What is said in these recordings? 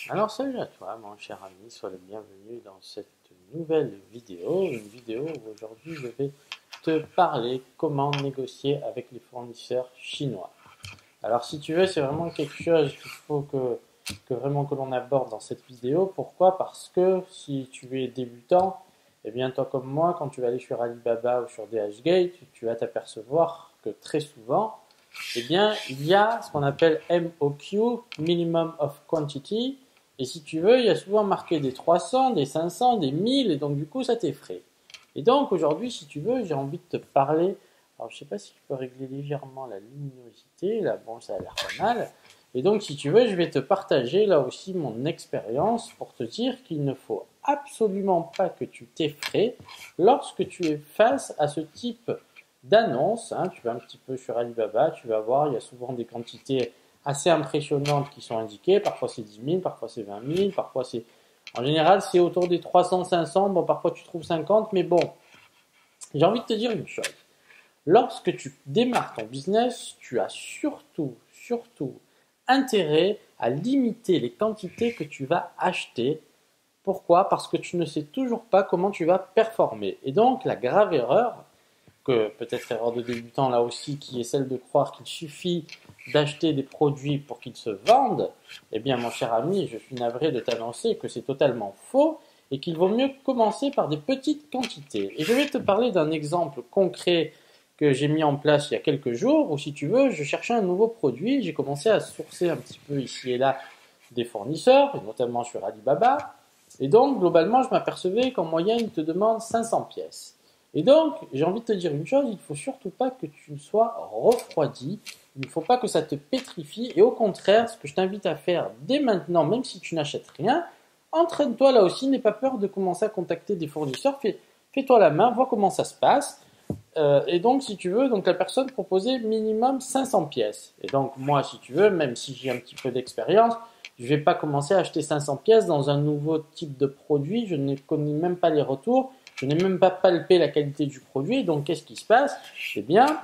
Alors salut à toi mon cher ami, sois le bienvenu dans cette nouvelle vidéo, une vidéo où aujourd'hui je vais te parler comment négocier avec les fournisseurs chinois. Alors si tu veux, c'est vraiment quelque chose qu'il faut que vraiment que l'on aborde dans cette vidéo. Pourquoi? Parce que si tu es débutant, eh bien toi comme moi, quand tu vas aller sur Alibaba ou sur DHgate, tu vas t'apercevoir que très souvent, eh bien il y a ce qu'on appelle MOQ, Minimum of Quantity, et si tu veux, il y a souvent marqué des 300, des 500, des 1000, et donc du coup ça t'effraie. Et donc aujourd'hui, si tu veux, j'ai envie de te parler. Alors je sais pas si je peux régler légèrement la luminosité, là bon ça a l'air pas mal. Et donc si tu veux, je vais te partager là aussi mon expérience pour te dire qu'il ne faut absolument pas que tu t'effraies lorsque tu es face à ce type d'annonce. Tu vas un petit peu sur Alibaba, tu vas voir, il y a souvent des quantités assez impressionnantes qui sont indiquées. Parfois c'est 10 000, parfois c'est 20 000, parfois c'est... En général, c'est autour des 300, 500. Bon, parfois tu trouves 50, mais bon, j'ai envie de te dire une chose. Lorsque tu démarres ton business, tu as surtout intérêt à limiter les quantités que tu vas acheter. Pourquoi? Parce que tu ne sais toujours pas comment tu vas performer. Et donc, la grave erreur, que peut-être erreur de débutant là aussi, qui est celle de croire qu'il suffit d'acheter des produits pour qu'ils se vendent, eh bien mon cher ami, je suis navré de t'annoncer que c'est totalement faux et qu'il vaut mieux commencer par des petites quantités. Et je vais te parler d'un exemple concret que j'ai mis en place il y a quelques jours, où si tu veux, je cherchais un nouveau produit, j'ai commencé à sourcer un petit peu ici et là des fournisseurs, et notamment sur Alibaba, et donc globalement je m'apercevais qu'en moyenne ils te demandent 500 pièces. Et donc, j'ai envie de te dire une chose, il ne faut surtout pas que tu sois refroidi, il ne faut pas que ça te pétrifie, et au contraire, ce que je t'invite à faire dès maintenant, même si tu n'achètes rien, entraîne-toi là aussi, n'aie pas peur de commencer à contacter des fournisseurs, fais-toi la main, vois comment ça se passe, et donc si tu veux, donc la personne proposait minimum 500 pièces. Et donc moi, si tu veux, même si j'ai un petit peu d'expérience, je ne vais pas commencer à acheter 500 pièces dans un nouveau type de produit, je ne connais même pas les retours, je n'ai même pas palpé la qualité du produit, donc qu'est-ce qui se passe? Eh bien,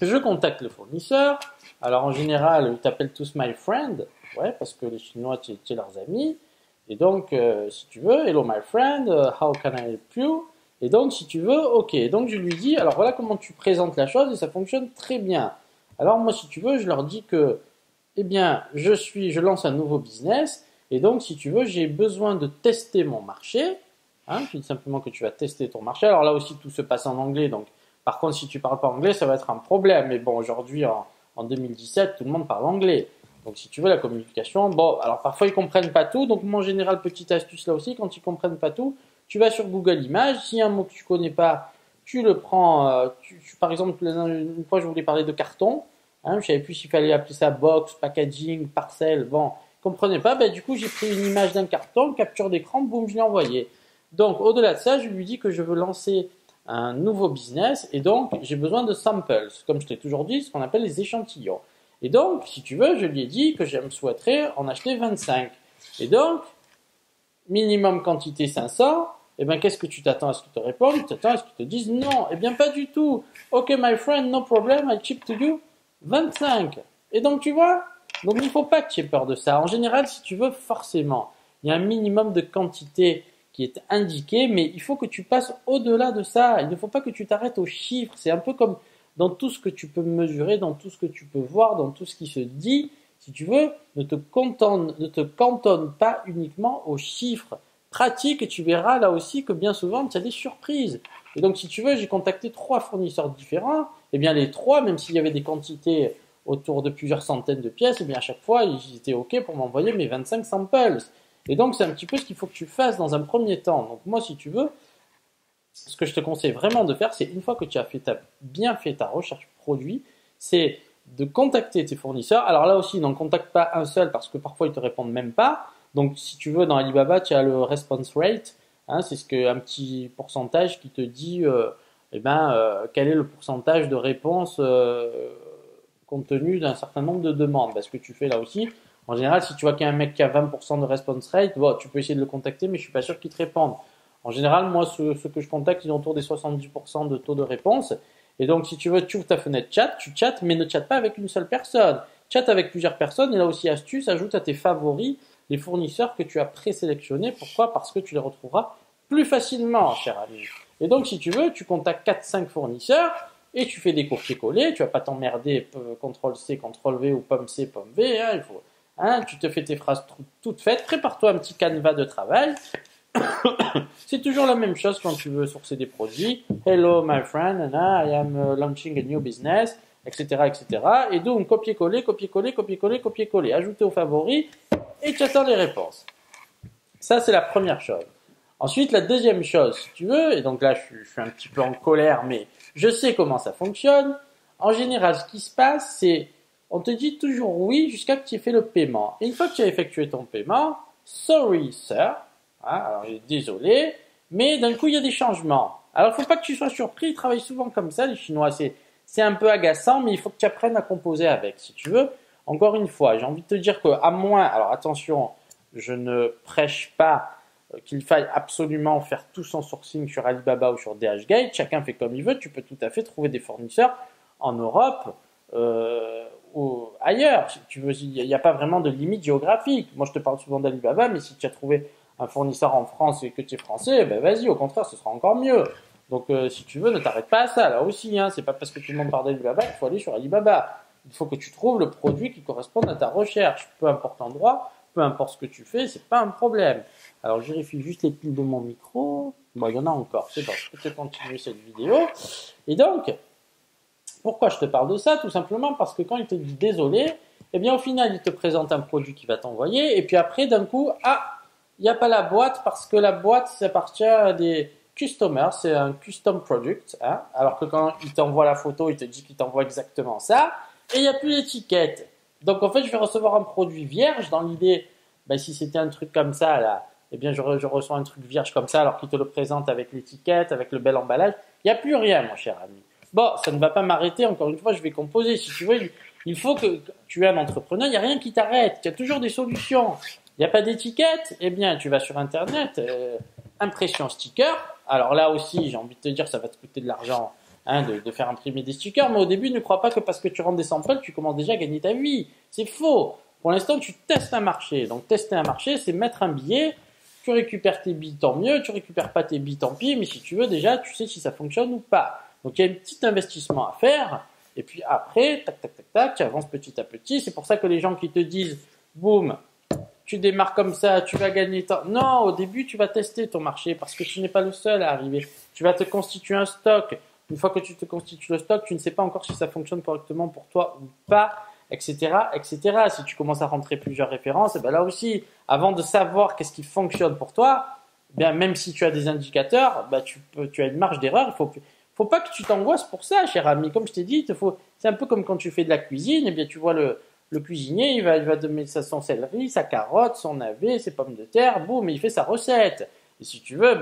je contacte le fournisseur. Alors en général, ils t'appellent tous my friend, ouais, parce que les Chinois, tu es leurs amis. Et donc, si tu veux, hello my friend, how can I help you? Et donc, si tu veux, ok. Donc je lui dis, alors voilà comment tu présentes la chose et ça fonctionne très bien. Alors moi, si tu veux, je leur dis que, eh bien, je lance un nouveau business et donc, si tu veux, j'ai besoin de tester mon marché. Je dis simplement que tu vas tester ton marché. Alors là aussi, tout se passe en anglais. Donc, par contre, si tu ne parles pas anglais, ça va être un problème. Mais bon, aujourd'hui, en 2017, tout le monde parle anglais. Donc, si tu veux, la communication, bon, alors parfois, ils ne comprennent pas tout. Donc, moi, en général, petite astuce là aussi, quand ils ne comprennent pas tout, tu vas sur Google Images. S'il y a un mot que tu ne connais pas, tu le prends. Par exemple, une fois, je voulais parler de carton. Je ne savais plus s'il fallait appeler ça box, packaging, parcelle. Bon, je ne comprenais pas. Du coup, j'ai pris une image d'un carton, capture d'écran, boum, je l'ai envoyé. Donc, au-delà de ça, je lui dis que je veux lancer un nouveau business et donc j'ai besoin de samples, comme je t'ai toujours dit, ce qu'on appelle les échantillons. Et donc, si tu veux, je lui ai dit que je me souhaiterais en acheter 25. Et donc, minimum quantité 500, et bien qu'est-ce que tu t'attends à ce qu'ils te répondent? Tu t'attends à ce qu'ils te disent non, et bien pas du tout. Ok, my friend, no problem, I ship to you 25. Et donc, tu vois, donc il ne faut pas que tu aies peur de ça. En général, si tu veux, forcément, il y a un minimum de quantité qui est indiqué, mais il faut que tu passes au-delà de ça. Il ne faut pas que tu t'arrêtes aux chiffres. C'est un peu comme dans tout ce que tu peux mesurer, dans tout ce que tu peux voir, dans tout ce qui se dit. Si tu veux, ne te cantonne pas uniquement aux chiffres. Pratique et tu verras là aussi que bien souvent, tu as des surprises. Et donc, si tu veux, j'ai contacté 3 fournisseurs différents. Et bien, les 3, même s'il y avait des quantités autour de plusieurs centaines de pièces, et bien à chaque fois, ils étaient OK pour m'envoyer mes 25 samples. Et donc, c'est un petit peu ce qu'il faut que tu fasses dans un premier temps. Donc, moi, si tu veux, ce que je te conseille vraiment de faire, c'est une fois que tu as bien fait ta recherche produit, c'est de contacter tes fournisseurs. Alors là aussi, n'en contacte pas un seul parce que parfois, ils ne te répondent même pas. Donc, si tu veux, dans Alibaba, tu as le response rate. C'est un petit pourcentage qui te dit quel est le pourcentage de réponse compte tenu d'un certain nombre de demandes. Ce que tu fais là aussi, en général, si tu vois qu'il y a un mec qui a 20% de response rate, bon, tu peux essayer de le contacter, mais je ne suis pas sûr qu'il te réponde. En général, moi, ceux que je contacte, ils ont autour des 70% de taux de réponse. Et donc, si tu veux, tu ouvres ta fenêtre chat, tu chattes, mais ne chattes pas avec une seule personne. Chatte avec plusieurs personnes. Et là aussi, astuce, ajoute à tes favoris les fournisseurs que tu as présélectionnés. Pourquoi? Parce que tu les retrouveras plus facilement, cher ami. Et donc, si tu veux, tu contactes 4-5 fournisseurs et tu fais des copier-coller. Tu vas pas t'emmerder CTRL-C, CTRL-V ou pomme C, pomme V. Hein, tu te fais tes phrases toutes faites. Prépare-toi un petit canevas de travail. C'est toujours la même chose quand tu veux sourcer des produits. Hello, my friend, I am launching a new business, etc., etc. Et donc, copier-coller, copier-coller, copier-coller, copier-coller. Ajouter aux favoris et tu attends les réponses. Ça, c'est la première chose. Ensuite, la deuxième chose, si tu veux, et donc là, je suis un petit peu en colère, mais je sais comment ça fonctionne. En général, ce qui se passe, c'est, on te dit toujours oui jusqu'à ce que tu aies fait le paiement. Et une fois que tu as effectué ton paiement, sorry, sir. Alors, désolé, mais d'un coup, il y a des changements. Alors, il ne faut pas que tu sois surpris, ils travaillent souvent comme ça, les Chinois. C'est un peu agaçant, mais il faut que tu apprennes à composer avec, si tu veux. Encore une fois, j'ai envie de te dire qu'à moins, alors attention, je ne prêche pas qu'il faille absolument faire tout son sourcing sur Alibaba ou sur DHgate. Chacun fait comme il veut. Tu peux tout à fait trouver des fournisseurs en Europe ou ailleurs. Si tu veux, il n'y a pas vraiment de limite géographique. Moi, je te parle souvent d'Alibaba, mais si tu as trouvé un fournisseur en France et que tu es français, ben vas-y, au contraire, ce sera encore mieux. Donc, si tu veux, ne t'arrête pas à ça. Là aussi, hein, c'est pas parce que tout le monde parle d'Alibaba qu'il faut aller sur Alibaba. Il faut que tu trouves le produit qui corresponde à ta recherche. Peu importe l'endroit, peu importe ce que tu fais, c'est pas un problème. Alors, je vérifie juste les piles de mon micro. Bon, il y en a encore. C'est bon, je peux te continuer cette vidéo. Et donc, pourquoi je te parle de ça? Tout simplement parce que quand il te dit désolé, eh bien, au final, il te présente un produit qu'il va t'envoyer. Et puis après, d'un coup, il n'y a pas la boîte parce que la boîte, ça appartient à des customers, c'est un custom product. Hein, alors que quand il t'envoie la photo, il te dit qu'il t'envoie exactement ça. Et il n'y a plus d'étiquette. Donc en fait, je vais recevoir un produit vierge dans l'idée, si c'était un truc comme ça, là, eh bien je reçois un truc vierge comme ça alors qu'il te le présente avec l'étiquette, avec le bel emballage. Il n'y a plus rien, mon cher ami. Bon, ça ne va pas m'arrêter. Encore une fois, je vais composer. Si tu veux, il faut que tu es un entrepreneur. Il n'y a rien qui t'arrête. Il y a toujours des solutions. Il n'y a pas d'étiquette, eh bien, tu vas sur Internet, impression sticker. Alors là aussi, j'ai envie de te dire, ça va te coûter de l'argent de faire imprimer des stickers. Mais au début, ne crois pas que parce que tu rentres des samples, tu commences déjà à gagner ta vie. C'est faux. Pour l'instant, tu testes un marché. Donc, tester un marché, c'est mettre un billet. Tu récupères tes billes, tant mieux. Tu récupères pas tes billes, tant pis. Mais si tu veux, déjà, tu sais si ça fonctionne ou pas. Donc, il y a un petit investissement à faire. Et puis après, tac, tac, tac, tac, tu avances petit à petit. C'est pour ça que les gens qui te disent, boum, tu démarres comme ça, tu vas gagner tant. Non, au début, tu vas tester ton marché parce que tu n'es pas le seul à arriver. Tu vas te constituer un stock. Une fois que tu te constitues le stock, tu ne sais pas encore si ça fonctionne correctement pour toi ou pas, etc., etc. Si tu commences à rentrer plusieurs références, et ben là aussi, avant de savoir qu'est-ce qui fonctionne pour toi, bien même si tu as des indicateurs, tu as une marge d'erreur. Faut pas que tu t'angoisses pour ça, cher ami. Comme je t'ai dit, c'est un peu comme quand tu fais de la cuisine. Eh bien, tu vois le cuisinier, il va te mettre son céleri, sa carotte, son navet, ses pommes de terre, boum, il fait sa recette. Et si tu veux,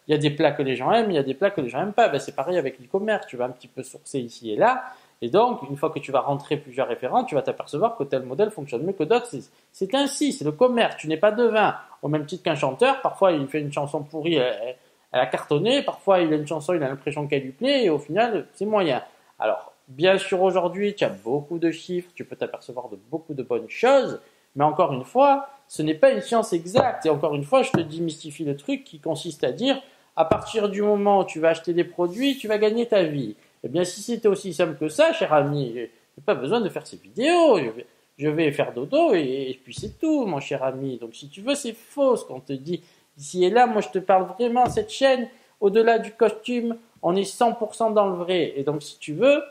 il y a des plats que les gens aiment, il y a des plats que les gens n'aiment pas. C'est pareil avec l'e-commerce, tu vas un petit peu sourcer ici et là. Et donc, une fois que tu vas rentrer plusieurs références, tu vas t'apercevoir que tel modèle fonctionne mieux que d'autres. C'est ainsi, c'est le commerce. Tu n'es pas devin. Au même titre qu'un chanteur, parfois il fait une chanson pourrie, elle a cartonné, parfois il a une chanson, il a l'impression qu'elle lui plaît, et au final, c'est moyen. Alors, bien sûr, aujourd'hui, tu as beaucoup de chiffres, tu peux t'apercevoir de beaucoup de bonnes choses, mais encore une fois, ce n'est pas une science exacte. Et encore une fois, je te démystifie le truc qui consiste à dire, à partir du moment où tu vas acheter des produits, tu vas gagner ta vie. Eh bien, si c'était aussi simple que ça, cher ami, je n'ai pas besoin de faire ces vidéos. Je vais faire dodo et puis c'est tout, mon cher ami. Donc, si tu veux, c'est faux ce qu'on te dit ici et là. Moi, je te parle vraiment, cette chaîne, au-delà du costume, on est 100% dans le vrai. Et donc, si tu veux,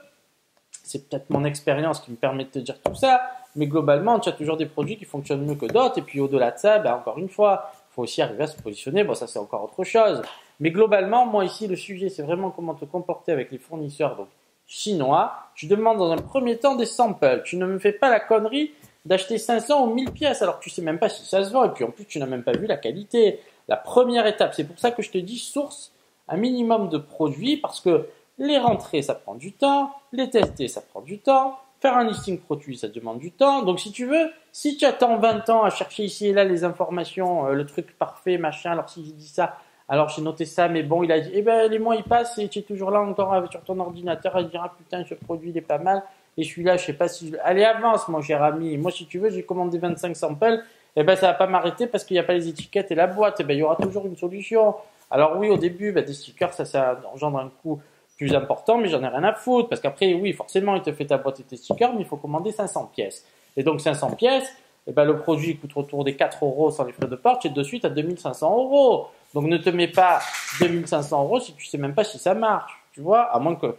c'est peut-être mon expérience qui me permet de te dire tout ça, mais globalement, tu as toujours des produits qui fonctionnent mieux que d'autres. Et puis, au-delà de ça, encore une fois, il faut aussi arriver à se positionner. Bon, ça, c'est encore autre chose. Mais globalement, moi, ici, le sujet, c'est vraiment comment te comporter avec les fournisseurs donc chinois. Tu demandes dans un premier temps des samples. Tu ne me fais pas la connerie d'acheter 500 ou 1000 pièces alors que tu sais même pas si ça se vend. Et puis, en plus, tu n'as même pas vu la qualité. La première étape, c'est pour ça que je te dis source un minimum de produits parce que les rentrer, ça prend du temps. Les tester, ça prend du temps. Faire un listing produit, ça demande du temps. Donc, si tu veux, si tu attends 20 ans à chercher ici et là les informations, le truc parfait, machin, alors si j'ai dit ça, alors j'ai noté ça, mais bon, il a dit, les mois ils passent et tu es toujours là encore sur ton ordinateur à dire, ah putain, ce produit il est pas mal. Et celui-là, je sais pas si... Allez, avance, mon cher ami. Moi, si tu veux, j'ai commandé 25 samples. eh ben, ça va pas m'arrêter parce qu'il n'y a pas les étiquettes et la boîte. Eh ben, il y aura toujours une solution. Alors oui, au début, ben, des stickers, ça engendre un coût plus important, mais j'en ai rien à foutre. Parce qu'après, oui, forcément, il te fait ta boîte et tes stickers, mais il faut commander 500 pièces. Et donc, 500 pièces, eh ben, le produit coûte autour des 4 euros sans les frais de port, et de suite à 2500 euros. Donc, ne te mets pas 2500 euros si tu sais même pas si ça marche. Tu vois, à moins que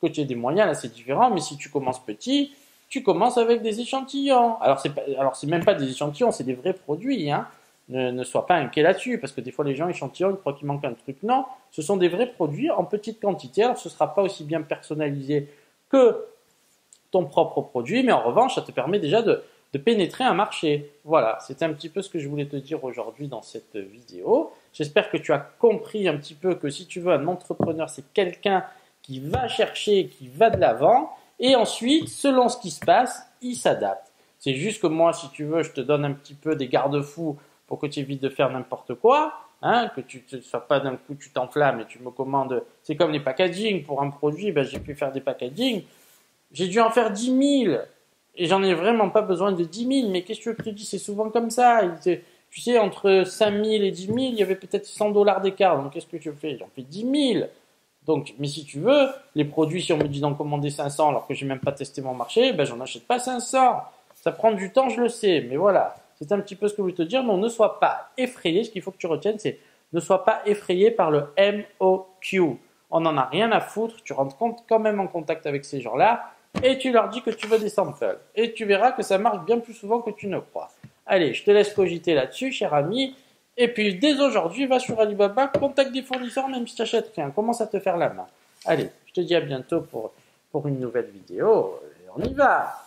tu aies des moyens, là, c'est différent. Mais si tu commences petit, tu commences avec des échantillons. Alors, c'est même pas des échantillons, c'est des vrais produits, hein. Ne sois pas inquiet là-dessus, parce que des fois, les gens échantillonnent, ils croient qu'il manque un truc. Non, ce sont des vrais produits en petite quantité. Alors, ce sera pas aussi bien personnalisé que ton propre produit, mais en revanche, ça te permet déjà de pénétrer un marché. Voilà, c'était un petit peu ce que je voulais te dire aujourd'hui dans cette vidéo. J'espère que tu as compris un petit peu que si tu veux un entrepreneur, c'est quelqu'un qui va chercher, qui va de l'avant, et ensuite, selon ce qui se passe, il s'adapte. C'est juste que moi, si tu veux, je te donne un petit peu des garde-fous pour que tu évites de faire n'importe quoi, hein, que tu ne sois pas d'un coup, tu t'enflammes et tu me commandes. C'est comme les packaging. Pour un produit, ben, j'ai pu faire des packaging. J'ai dû en faire 10 000. Et j'en ai vraiment pas besoin de 10 000. Mais qu'est-ce que je te dis, c'est souvent comme ça. Tu sais, entre 5 000 et 10 000, il y avait peut-être 100 $ d'écart. Donc, qu'est-ce que je fais? J'en fais 10 000. Donc, mais si tu veux, les produits, si on me dit d'en commander 500 alors que j'ai même pas testé mon marché, ben, j'en achète pas 500. Ça prend du temps, je le sais. Mais voilà. C'est un petit peu ce que je voulais te dire. Non, ne sois pas effrayé. Ce qu'il faut que tu retiennes, c'est ne sois pas effrayé par le MOQ. On n'en a rien à foutre. Tu rentres quand même en contact avec ces gens-là et tu leur dis que tu veux des samples. Et tu verras que ça marche bien plus souvent que tu ne crois. Allez, je te laisse cogiter là-dessus, cher ami. Et puis, dès aujourd'hui, va sur Alibaba, contacte des fournisseurs, même si tu n'achètes rien. Commence à te faire la main. Allez, je te dis à bientôt pour une nouvelle vidéo. Et on y va!